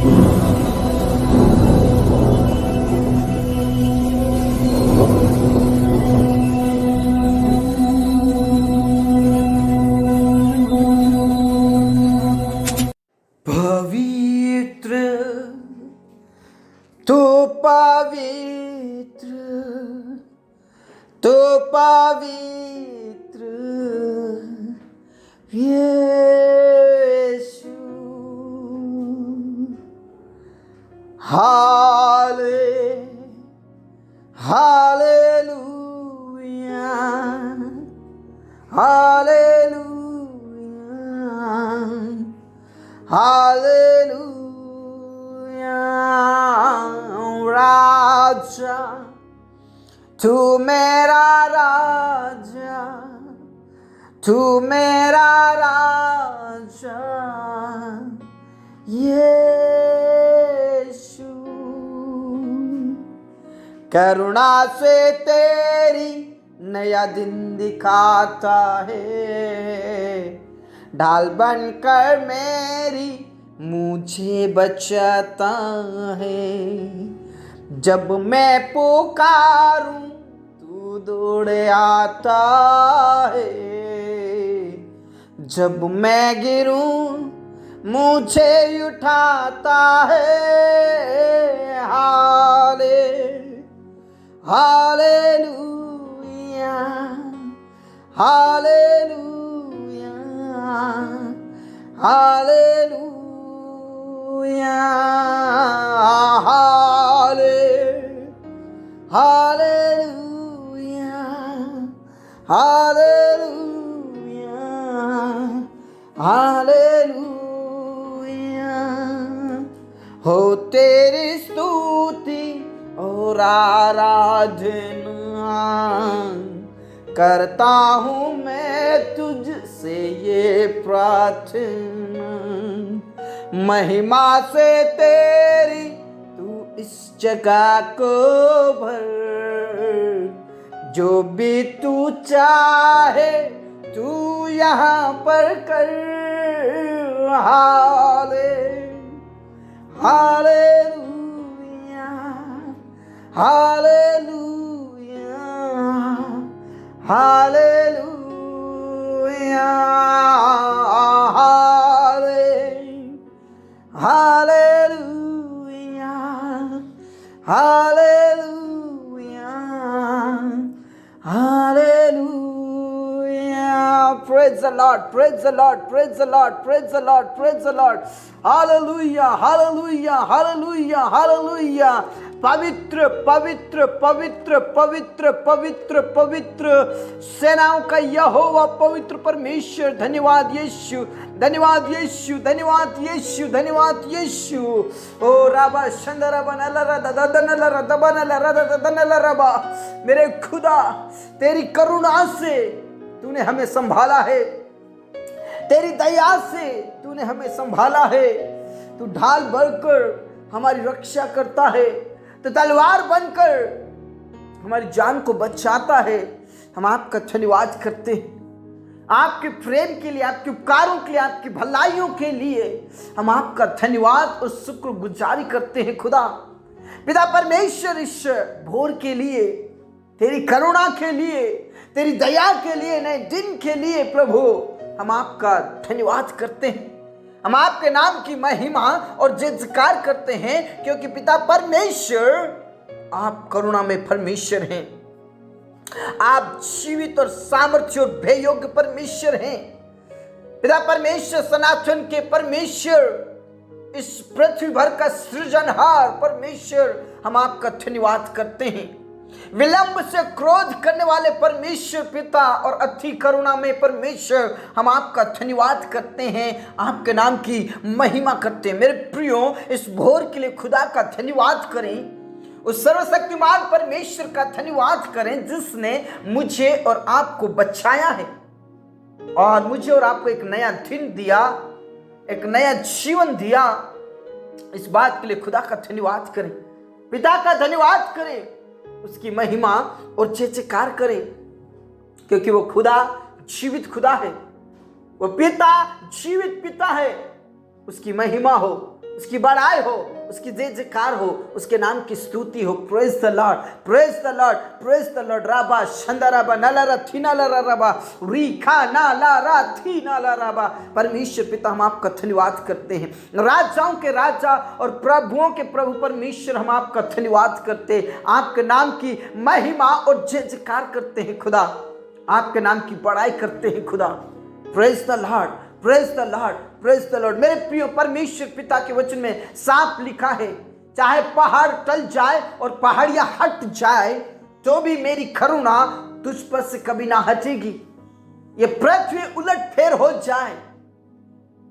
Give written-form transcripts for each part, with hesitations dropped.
पवित्र तो पवित्र तो पवित्र यीशु। हाले हालेलुया हालेलुया हालेलुया। राजा तू मेरा राजा, तू मेरा राजा यीशु। करुणा से तेरी नया दिन दिखाता है, ढाल बनकर मेरी मुझे बचाता है। जब मैं पुकारूं तू दौड़ आता है, जब मैं गिरूं मुझे उठाता है। हाले हालेलुया हालेलुया हालेलुया हाले हालेलुया हालेलुया हालेलुया। हो तेरी स्तुति और आराधना करता हूँ मैं तुझसे ये प्रार्थना। महिमा से तेरी तू इस जगह को भर, जो भी तू चाहे तू यहाँ पर कर। हाले hallelujah hallelujah hallelujah hallelujah hallelujah hallelujah. Praise the Lord, praise the Lord, praise the Lord, praise the Lord, praise the Lord. Hallelujah, hallelujah, hallelujah, hallelujah. पवित्र पवित्र पवित्र पवित्र पवित्र पवित्र सेनाओं का यहोवा पवित्र परमेश्वर, धन्यवाद यीशु, धन्यवाद यीशु, धन्यवाद यीशु, धन्यवाद यीशु। ओ राबा शंदरा बनला ददनला दबनला ददनला। मेरे खुदा तेरी करुणा से तूने हमें संभाला है, तेरी दया से तूने हमें संभाला है। तू ढाल बनकर हमारी रक्षा करता है, तो तलवार बनकर हमारी जान को बचाता है। हम आपका धन्यवाद करते हैं, आपके प्रेम के लिए, आपके उपकारों के लिए, आपकी भलाइयों के लिए हम आपका धन्यवाद और शुक्रगुजारी करते हैं। खुदा पिता परमेश्वर, इस भोर के लिए, तेरी करुणा के लिए, तेरी दया के लिए, नए दिन के लिए प्रभु हम आपका धन्यवाद करते हैं। हम आपके नाम की महिमा और जयकार करते हैं, क्योंकि पिता परमेश्वर आप करुणा में परमेश्वर हैं, आप जीवित और सामर्थ्य और भययोग्य परमेश्वर हैं। पिता परमेश्वर सनातन के परमेश्वर, इस पृथ्वी भर का सृजनहार परमेश्वर, हम आपका धन्यवाद करते हैं। विलंब से क्रोध करने वाले परमेश्वर पिता और अति करुणा में परमेश्वर, हम आपका धन्यवाद करते हैं, आपके नाम की महिमा करते हैं। मेरे प्रियो, इस भोर के लिए खुदा का धन्यवाद करें, उस सर्वशक्तिमान परमेश्वर का धन्यवाद करें जिसने मुझे और आपको बचाया है और मुझे और आपको एक नया दिन दिया, एक नया जीवन दिया। इस बात के लिए खुदा का धन्यवाद करें, पिता का धन्यवाद करें, उसकी महिमा और जयकार करें, क्योंकि वो खुदा जीवित खुदा है, वो पिता जीवित पिता है। उसकी महिमा हो, उसकी बड़ाई हो, उसकी जय जयकार हो, उसके नाम की स्तुति हो। Praise the Lord, praise the Lord, praise the Lord. राबा शंदराबा नलरा थीनालरा राबा रीखा नालारा थीनाला राबा। परमेश्वर पिता, हम आपका धन्यवाद करते हैं। राजाओं के राजा और प्रभुओं के प्रभु परमेश्वर, हम आपका धन्यवाद करते हैं। आपके नाम की महिमा और जय जयकार करते हैं खुदा, आपके नाम की बड़ाई करते हैं खुदा। Praise the Lord, praise the Lord, praise the Lord. मेरे प्रिय परमेश्वर पिता के वचन में साफ लिखा है, चाहे पहाड़ टल जाए और पहाड़ियां हट जाए तो भी मेरी करुणा तुझ पर से कभी ना हटेगी। ये पृथ्वी उलट फेर हो जाए,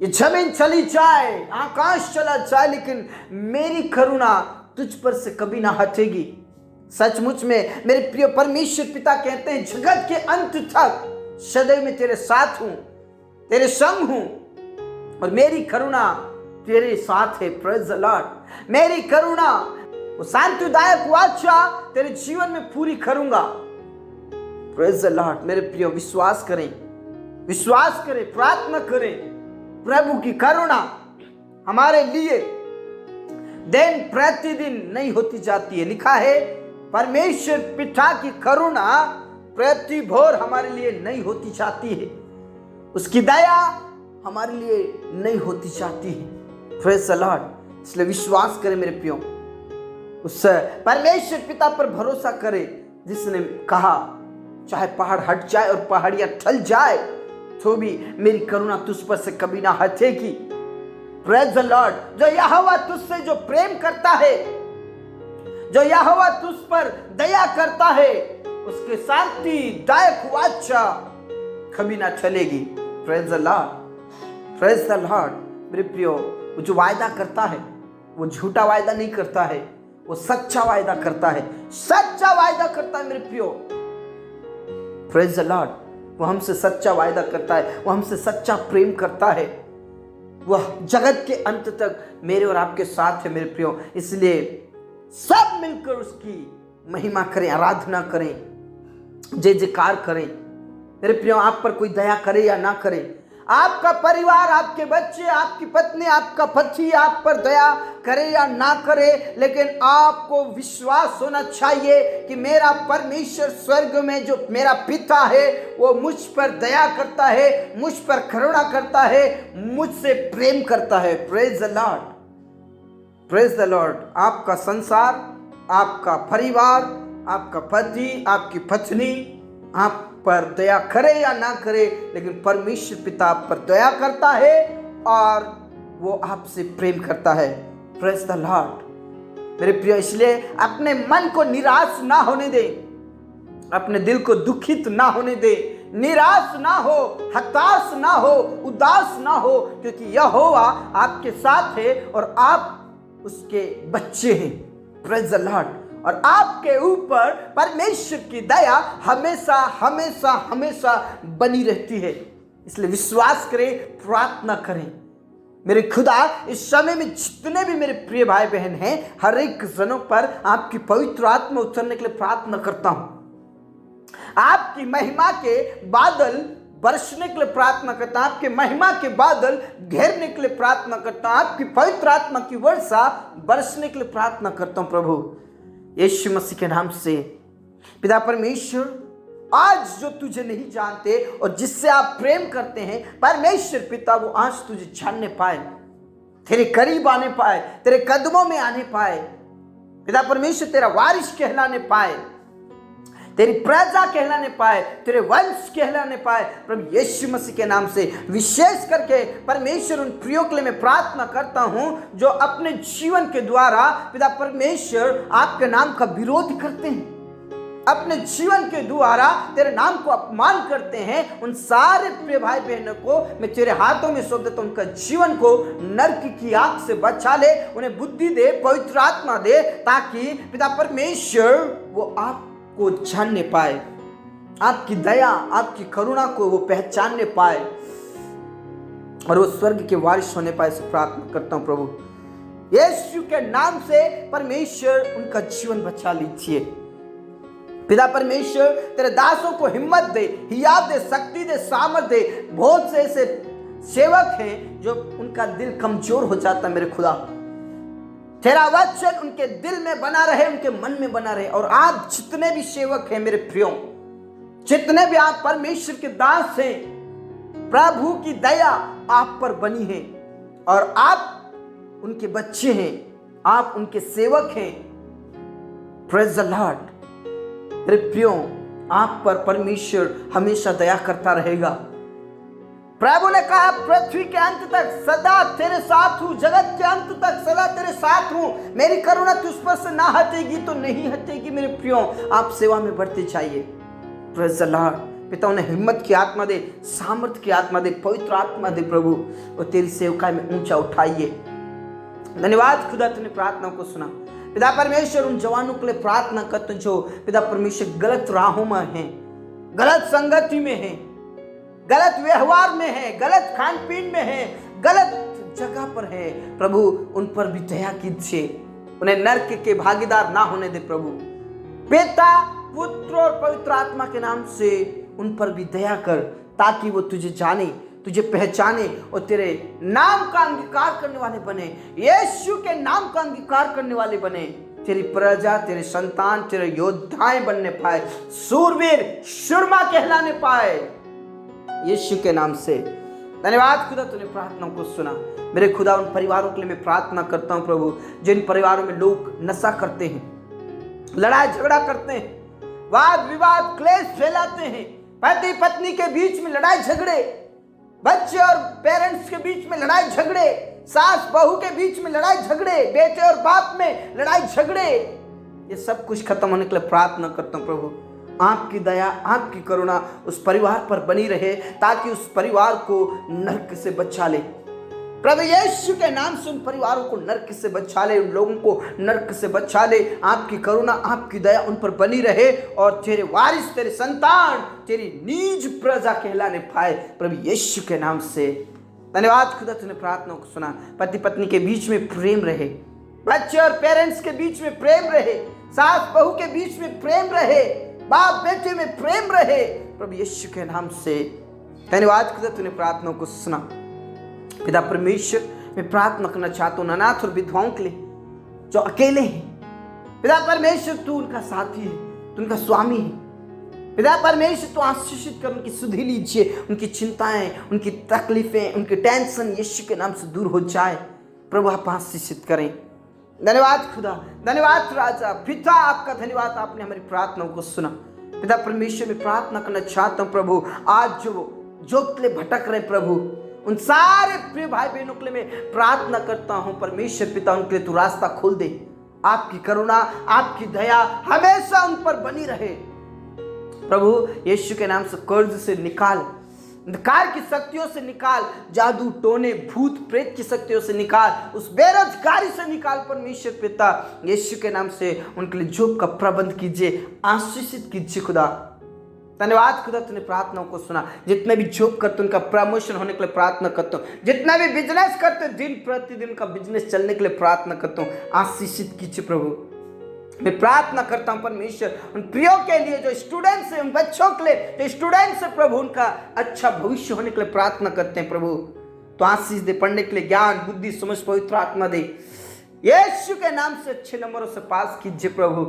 ये जमीन चली जाए, आकाश चला जाए, लेकिन मेरी करुणा तुझ पर से कभी ना हटेगी। सचमुच में मेरे प्रिय परमेश्वर पिता कहते हैं, जगत के अंत तक सदैव मैं तेरे साथ हूं, तेरे संग हूं, और मेरी करुणा तेरे साथ है। Praise the Lord. मेरी करुणा, वो शांतिदायक वाचा तेरे जीवन में पूरी करूंगा। Praise the Lord. मेरे प्रिय, विश्वास करें, विश्वास करें, प्रार्थना करें। प्रभु की करुणा हमारे लिए दिन प्रतिदिन नहीं होती जाती है। लिखा है, परमेश्वर पिता की करुणा प्रति भोर हमारे लिए नहीं होती जाती है, उसकी दया हमारे लिए नहीं होती जाती है। Praise the Lord. इसलिए विश्वास करें मेरे प्रियो, उस परमेश्वर पिता पर भरोसा करें जिसने कहा, चाहे पहाड़ हट जाए और पहाड़ियां टल जाए तो भी मेरी करुणा तुझ पर से कभी ना हटेगी। Praise the Lord. जो यहोवा तुझसे जो प्रेम करता है, जो यहोवा तुझ पर दया करता है, उसके शांति दायक वाचा कभी ना चलेगी। Praise the Lord, praise the Lord. मेरे प्रियो, वो जो वायदा करता है वो झूठा वायदा नहीं करता है, वो सच्चा वायदा करता है, सच्चा वायदा करता है मेरे प्रियो। Praise the Lord. वो हमसे सच्चा वायदा करता है, वो हमसे सच्चा प्रेम करता है, वह जगत के अंत तक मेरे और आपके साथ है मेरे प्रियो। इसलिए सब मिलकर उसकी महिमा करें, आराधना करें, जय जयकार करें। मेरे प्रियो, आप पर कोई दया करे या ना करे, आपका परिवार, आपके बच्चे, आपकी पत्नी, आपका पति आप पर दया करे या ना करे, लेकिन आपको विश्वास होना चाहिए कि मेरा परमेश्वर स्वर्ग में जो मेरा पिता है वो मुझ पर दया करता है, मुझ पर करुणा करता है, मुझसे प्रेम करता है। Praise the Lord, praise the Lord. आपका संसार, आपका परिवार, आपका पति, आपकी पत्नी आप पर दया करे या ना करे, लेकिन परमेश्वर पिता आप पर दया करता है और वो आपसे प्रेम करता है। Praise the Lord. मेरे प्रिय, इसलिए अपने मन को निराश ना होने दे, अपने दिल को दुखित ना होने दे, निराश ना हो, हताश ना हो, उदास ना हो, क्योंकि यहोवा आपके साथ है और आप उसके बच्चे हैं। Praise the Lord. और आपके ऊपर परमेश्वर की दया हमेशा हमेशा हमेशा बनी रहती है। इसलिए विश्वास करें, प्रार्थना करें। मेरे खुदा, इस समय में जितने भी मेरे प्रिय भाई बहन हैं, हर एक जनों पर आपकी पवित्र आत्मा उतरने के लिए प्रार्थना करता हूं। आपकी महिमा के बादल बरसने के लिए प्रार्थना करता हूं, आपके महिमा के बादल घेरने के लिए प्रार्थना करता हूं, आपकी पवित्र आत्मा की वर्षा बरसने के लिए प्रार्थना करता हूं। प्रभु यीशु मसीह के नाम से पिता परमेश्वर, आज जो तुझे नहीं जानते और जिससे आप प्रेम करते हैं, परमेश्वर पिता वो आज तुझे जानने पाए, तेरे करीब आने पाए, तेरे कदमों में आने पाए। पिता परमेश्वर तेरा वारिस कहलाने पाए, तेरी प्रजा कहलाने पाए, तेरे वंश कहलाने पाए। प्रभु यीशु मसीह के नाम से विशेष करके परमेश्वर उन प्रियों के लिए मैं प्रार्थना करता हूं जो अपने जीवन के द्वारा पिता परमेश्वर आपके नाम का विरोध करते हैं, अपने जीवन के द्वारा तेरे नाम को अपमान करते हैं। उन सारे प्रिय भाई बहनों को मैं तेरे हाथों में सौंप देता हूं। उनका जीवन को नरक की आग से बचा ले, उन्हें बुद्धि दे, पवित्र आत्मा दे, ताकि पिता परमेश्वर वो आप को जानने पाए, आपकी दया, आपकी करुणा को वो पहचानने पाए और वो स्वर्ग के वारिस होने पाए। से प्रार्थना करता हूं प्रभु यीशु के नाम से। परमेश्वर उनका जीवन बचा लीजिए। पिता परमेश्वर तेरे दासों को हिम्मत दे, हियाव दे, शक्ति दे, सामर्थ दे। बहुत से ऐसे सेवक हैं जो उनका दिल कमजोर हो जाता है मेरे खुदा। तेरा वचन उनके दिल में बना रहे, उनके मन में बना रहे। और आज जितने भी सेवक हैं मेरे प्रियो, जितने भी आप परमेश्वर के दास हैं, प्रभु की दया आप पर बनी है और आप उनके बच्चे हैं, आप उनके सेवक हैं। Praise the Lord. मेरे प्रियो, आप पर परमेश्वर हमेशा दया करता रहेगा। प्रभु ने कहा पृथ्वी के अंत तक सदा तेरे साथ हूं, जगत के अंत तक सदा तेरे साथ हूं, मेरी करुणा तुझ पर से ना हटेगी तो नहीं हटेगी। मेरे प्रियो, आप सेवा में बढ़ते जाइए। Praise the Lord. पिता उन्हें हिम्मत की आत्मा दे, सामर्थ्य की आत्मा दे, पवित्र आत्मा दे प्रभु, और तेरी सेवकाई में ऊंचा उठाइए। धन्यवाद खुदा, तूने प्रार्थना को सुना। पिता परमेश्वर, उन जवानों के लिए प्रार्थना करते जो पिता परमेश्वर गलत राहों में हैं, गलत संगति में हैं, गलत व्यवहार में है, गलत खान पीन में है, गलत जगह पर है। प्रभु उन पर भी दया कीजिए, उन्हें नरक के भागीदार ना होने दे प्रभु। पिता, पुत्र और पवित्र आत्मा के नाम से उन पर भी दया कर, ताकि वो तुझे जाने, तुझे पहचाने और तेरे नाम का अंगीकार करने वाले बने, यीशु के नाम का अंगीकार करने वाले बने। तेरी प्रजा, तेरे संतान, तेरे योद्धाएं बनने पाए, सूरवीर सुरमा कहलाने पाए, यीशु के नाम से। धन्यवाद खुदा, तूने प्रार्थना को सुना। मेरे खुदा, उन परिवारों के लिए मैं प्रार्थना करता हूं प्रभु, जिन परिवारों में लोग नशा करते हैं, लड़ाई झगड़ा करते हैं, वाद विवाद क्लेश फैलाते हैं, पति पत्नी के बीच में लड़ाई झगड़े, बच्चे और पेरेंट्स के बीच में लड़ाई झगड़े, सास बहू के बीच में लड़ाई झगड़े, बेटे और बाप में लड़ाई झगड़े, ये सब कुछ खत्म होने के लिए प्रार्थना करता हूं प्रभु। आपकी दया, आपकी करुणा उस परिवार पर बनी रहे, ताकि उस परिवार को नरक से बचा ले। प्रभु यीशु के नाम से उन परिवारों को नरक से बचा ले, उन लोगों को नरक से बचा ले। आपकी करुणा, आपकी दया उन पर बनी रहे और तेरे वारिस, तेरे संतान, तेरी निज प्रजा कहलाने पाए प्रभु यीशु के नाम से। धन्यवाद खुदा, तूने प्रार्थना को सुना। पति पत्नी के बीच में प्रेम रहे, बच्चे और पेरेंट्स के बीच में प्रेम रहे, सास बहू के बीच में प्रेम रहे, बाप बेटे में प्रेम रहे प्रभु यीशु के नाम से। धन्यवाद खुदा, तूने प्रार्थना को सुना। पिता परमेश्वर, मैं प्रार्थना करना चाहता हूँ अनाथ और विधवाओं के लिए जो अकेले हैं। पिता परमेश्वर, तू उनका साथी है, तू उनका स्वामी है। पिता परमेश्वर, तू आशीषित कर, उनकी सुधि लीजिए, उनकी चिंताएं, उनकी तकलीफें, उनकी टेंशन यीशु के नाम से दूर हो जाए। प्रभु आप आशीषित करें। धन्यवाद खुदा, धन्यवाद राजा, पिता आपका धन्यवाद, आपने हमारी प्रार्थनाओं को सुना। पिता परमेश्वर, में प्रार्थना करना चाहता हूँ प्रभु, आज जो के लिए भटक रहे प्रभु, उन सारे प्रिय भाई बहनों के लिए मैं प्रार्थना करता हूँ परमेश्वर पिता, उनके लिए तू रास्ता खोल दे। आपकी करुणा, आपकी दया हमेशा उन पर बनी रहे प्रभु। यीशु के नाम से कर्ज से निकाल, अंधकार की शक्तियों से निकाल, जादू टोने भूत प्रेत की शक्तियों से निकाल, उस बेरोजगारी से निकाल परमेश्वर पिता। यीशु के नाम से उनके लिए जॉब का प्रबंध कीजिए, आशीषित कीजिए खुदा। धन्यवाद खुदा, तूने प्रार्थनाओं को सुना। जितने भी जॉब करते उनका प्रमोशन होने के लिए प्रार्थना करता हूँ, जितना भी बिजनेस करते दिन प्रतिदिन का बिजनेस चलने के लिए प्रार्थना करता हूँ, आशीषित कीजिए प्रभु। मैं प्रार्थना करता हूं परमेश्वर, उन प्रियो के लिए जो स्टूडेंट्स हैं, उन बच्चों के लिए जो स्टूडेंट्स हैं प्रभु, उनका अच्छा भविष्य होने के लिए प्रार्थना करते हैं प्रभु। तो आशीष दे, पढ़ने के लिए ज्ञान बुद्धि समझ पवित्र आत्मा दे, यीशु के नाम से अच्छे नंबरों से पास कीजिए प्रभु।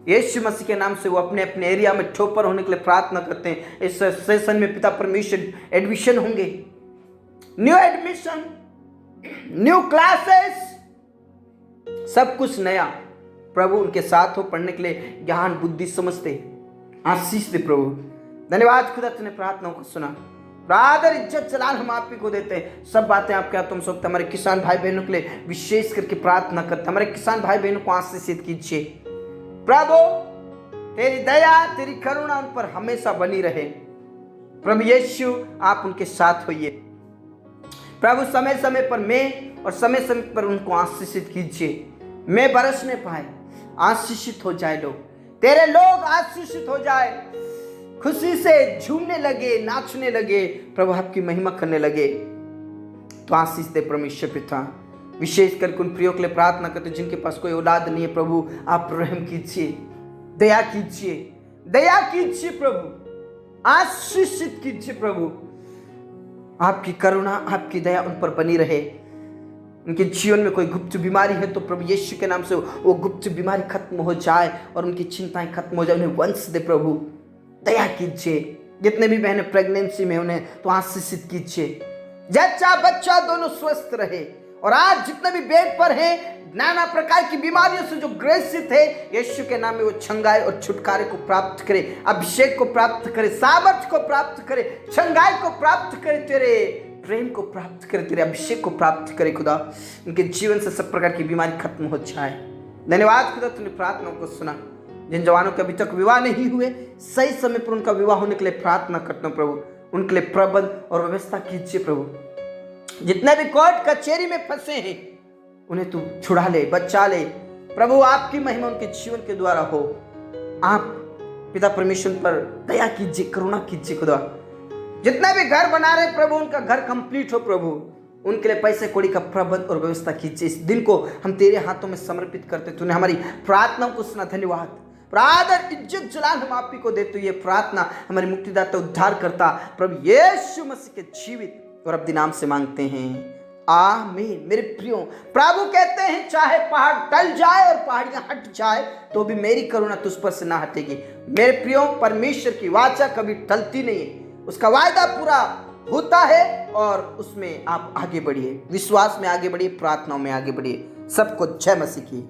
यीशु मसीह के नाम से वो अपने अपने एरिया में टॉपर होने के लिए प्रार्थना करते हैं। इस सेशन में पिता परमेश्वर एडमिशन होंगे, न्यू एडमिशन, न्यू क्लासेस, सब कुछ नया प्रभु उनके साथ हो, पढ़ने के लिए ज्ञान बुद्धि समझते, आशीष दे प्रभु। धन्यवाद खुदा, तूने प्रार्थनाओं को सुना। आदर इज्जत जलाल हम आप ही को देते हैं। सब बातें आपके हाथों में सौंपते। हमारे किसान भाई बहनों के लिए विशेष करके प्रार्थना करते, हमारे किसान भाई बहनों को आशीषित कीजिए प्रभु। तेरी दया, तेरी करुणा उन पर हमेशा बनी रहे प्रभु यीशु। आप उनके साथ होइए प्रभु। समय समय पर मैं और समय समय पर उनको आशीषित कीजिए, मैं बरसने पाए, आशीषित हो जाए लोग, तेरे लोग आशीषित हो जाए, खुशी से झूमने लगे, नाचने लगे प्रभु, आपकी महिमा करने लगे। तो आशीष दे परमेश्वर पिता। विशेष करके उन प्रियो के लिए प्रार्थना करते जिनके पास कोई औलाद नहीं है प्रभु, आप रहम कीजिए, दया कीजिए, दया कीजिए प्रभु, आशीषित कीजिए प्रभु। आपकी करुणा, आपकी दया उन पर बनी रहे। उनके जीवन में कोई गुप्त बीमारी है तो प्रभु यीशु के नाम से वो गुप्त बीमारी खत्म हो जाए और उनकी चिंताएं खत्म हो जाए। उन्हें वंश दे प्रभु, दया कीजिए। जितने भी बहनें प्रेगनेंसी में उन्हें तो आशीषित कीजिए। जच्चा बच्चा दोनों स्वस्थ रहे। और आज जितने भी बेड पर हैं, नाना प्रकार की बीमारियों से जो ग्रसित है, यीशु के नाम में वो छंगाई और छुटकारे को प्राप्त करे, अभिषेक को प्राप्त करे, सामर्थ्य को प्राप्त करे, छंगाई को प्राप्त करे, तेरे प्रेम को प्राप्त करे, तेरे अभिषेक को प्राप्त करे। खुदा उनके जीवन से सब प्रकार की बीमारी खत्म हो जाए। धन्यवाद खुदा, तूने प्रार्थना को सुना। जिन जवानों के अभी तक विवाह नहीं हुए, सही समय पर उनका विवाह होने के लिए प्रार्थना करता हूँ प्रभु। उनके लिए प्रबंध और व्यवस्था कीजिए प्रभु। जितने भी कोर्ट कचहरी में फंसे हैं, उन्हें तू छुड़ा ले, बचा ले प्रभु। आपकी महिमा उनके जीवन के द्वारा हो। आप पिता परमेश्वर पर दया कीजिए, करुणा कीजिए खुदा। जितने भी घर बना रहे प्रभु, उनका घर कंप्लीट हो प्रभु। उनके लिए पैसे कौड़ी का प्रबंध और व्यवस्था कीजिए। इस दिन को हम तेरे हाथों में समर्पित करते। तूने हमारी प्रार्थनाओं को सुना, धन्यवाद। आदर इज्जत जलाल हम आप ही को देते। ये प्रार्थना हमारे मुक्तिदाता उद्धार करता प्रभु यीशु मसीह के जीवित और अब नाम से मांगते हैं, आमीन। मेरे प्रियो, प्रभु कहते हैं चाहे पहाड़ टल जाए और पहाड़ियां हट जाए तो भी मेरी करुणा तुझ पर से ना हटेगी। मेरे प्रियो, परमेश्वर की वाचा कभी टलती नहीं है। उसका वायदा पूरा होता है और उसमें आप आगे बढ़िए, विश्वास में आगे बढ़िए, प्रार्थनाओं में आगे बढ़िए। सबको जय मसीह की।